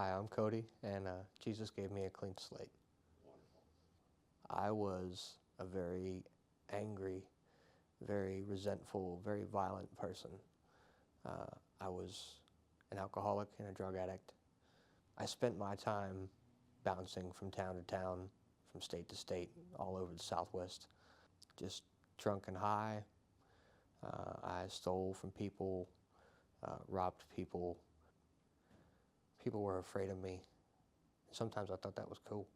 Hi, I'm Cody, and Jesus gave me a clean slate. I was a very angry, very resentful, very violent person. I was an alcoholic and a drug addict. I spent my time bouncing from town to town, from state to state, all over the Southwest, just drunk and high. I stole from people, robbed people. People were afraid of me. Sometimes I thought that was cool.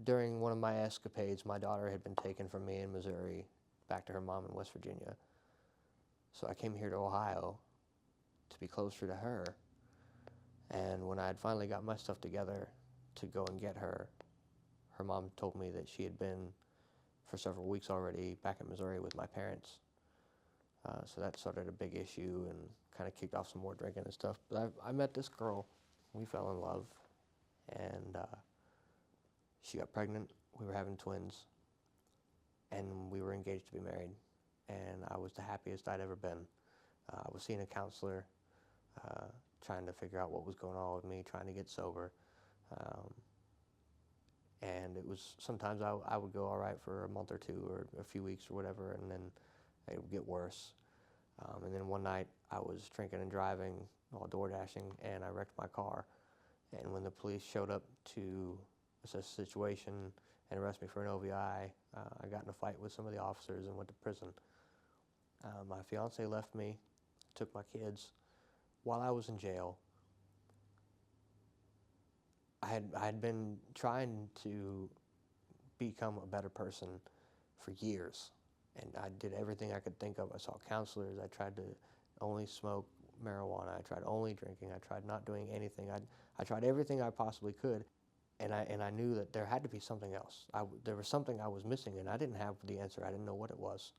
During one of my escapades, my daughter had been taken from me in Missouri back to her mom in West Virginia. So I came here to Ohio to be closer to her. And when I had finally got my stuff together to go and get her, her mom told me that she had been for several weeks already back in Missouri with my parents. So that started a big issue and kind of kicked off some more drinking and stuff. But I met this girl. We fell in love. And she got pregnant. We were having twins. And we were engaged to be married. And I was the happiest I'd ever been. I was seeing a counselor, trying to figure out what was going on with me, trying to get sober. And it was, sometimes I would go all right for a month or two or a few weeks or whatever, and then it would get worse. And then one night I was drinking and driving while door dashing, and I wrecked my car. And when the police showed up to assess the situation and arrest me for an OVI, I got in a fight with some of the officers and went to prison. My fiance left me, took my kids. While I was in jail, I had been trying to become a better person for years, and I did everything I could think of. I saw counselors. I tried to only smoke marijuana. I tried only drinking. I tried not doing anything. I tried everything I possibly could, and I knew that there had to be something else. There was something I was missing, and I didn't have the answer. I didn't know what it was.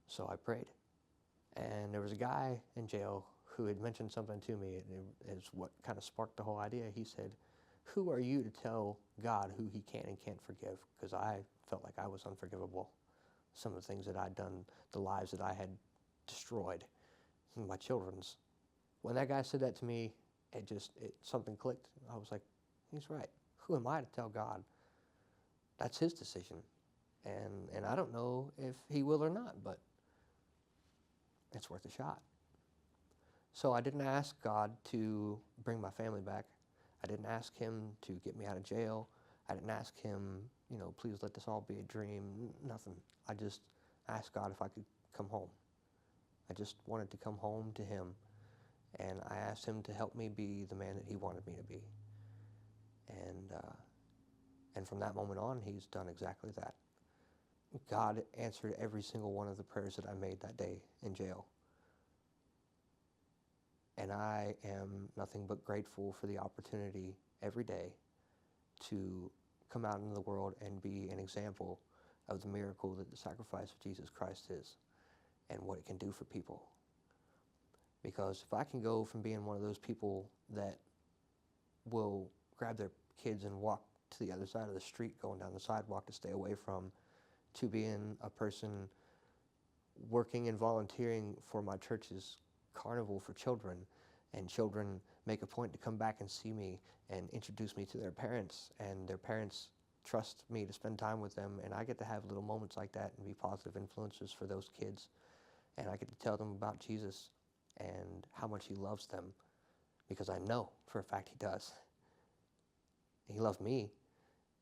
So I prayed, and there was a guy in jail who had mentioned something to me, and it is what kind of sparked the whole idea. He said, "Who are you to tell God who he can and can't forgive?" Because I felt like I was unforgivable. Some of the things that I'd done, the lives that I had destroyed, my children's. When that guy said that to me, something clicked. I was like, he's right. Who am I to tell God? That's his decision. And I don't know if he will or not, but it's worth a shot. So I didn't ask God to bring my family back. I didn't ask him to get me out of jail. I didn't ask him, please let this all be a dream. Nothing. I just asked God if I could come home. I just wanted to come home to him, and I asked him to help me be the man that he wanted me to be. And from that moment on, he's done exactly that. God answered every single one of the prayers that I made that day in jail. And I am nothing but grateful for the opportunity every day to come out into the world and be an example of the miracle that the sacrifice of Jesus Christ is and what it can do for people. Because if I can go from being one of those people that will grab their kids and walk to the other side of the street, going down the sidewalk to stay away from, to being a person working and volunteering for my church's carnival for children, and children make a point to come back and see me and introduce me to their parents, and their parents trust me to spend time with them, and I get to have little moments like that and be positive influences for those kids, and I get to tell them about Jesus and how much he loves them, because I know for a fact he does. He loved me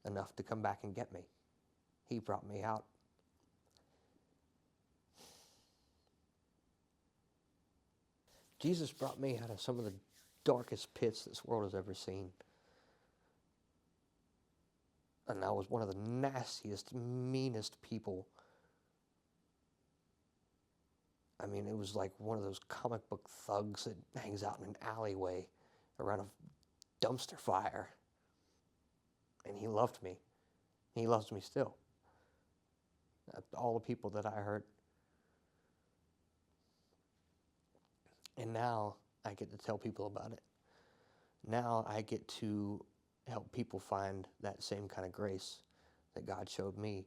enough to come back and get me. He brought me out. Jesus brought me out of some of the darkest pits this world has ever seen. And I was one of the nastiest, meanest people. I mean, it was like one of those comic book thugs that hangs out in an alleyway around a dumpster fire. And he loved me. He loves me still. All the people that I hurt. And now I get to tell people about it. Now I get to help people find that same kind of grace that God showed me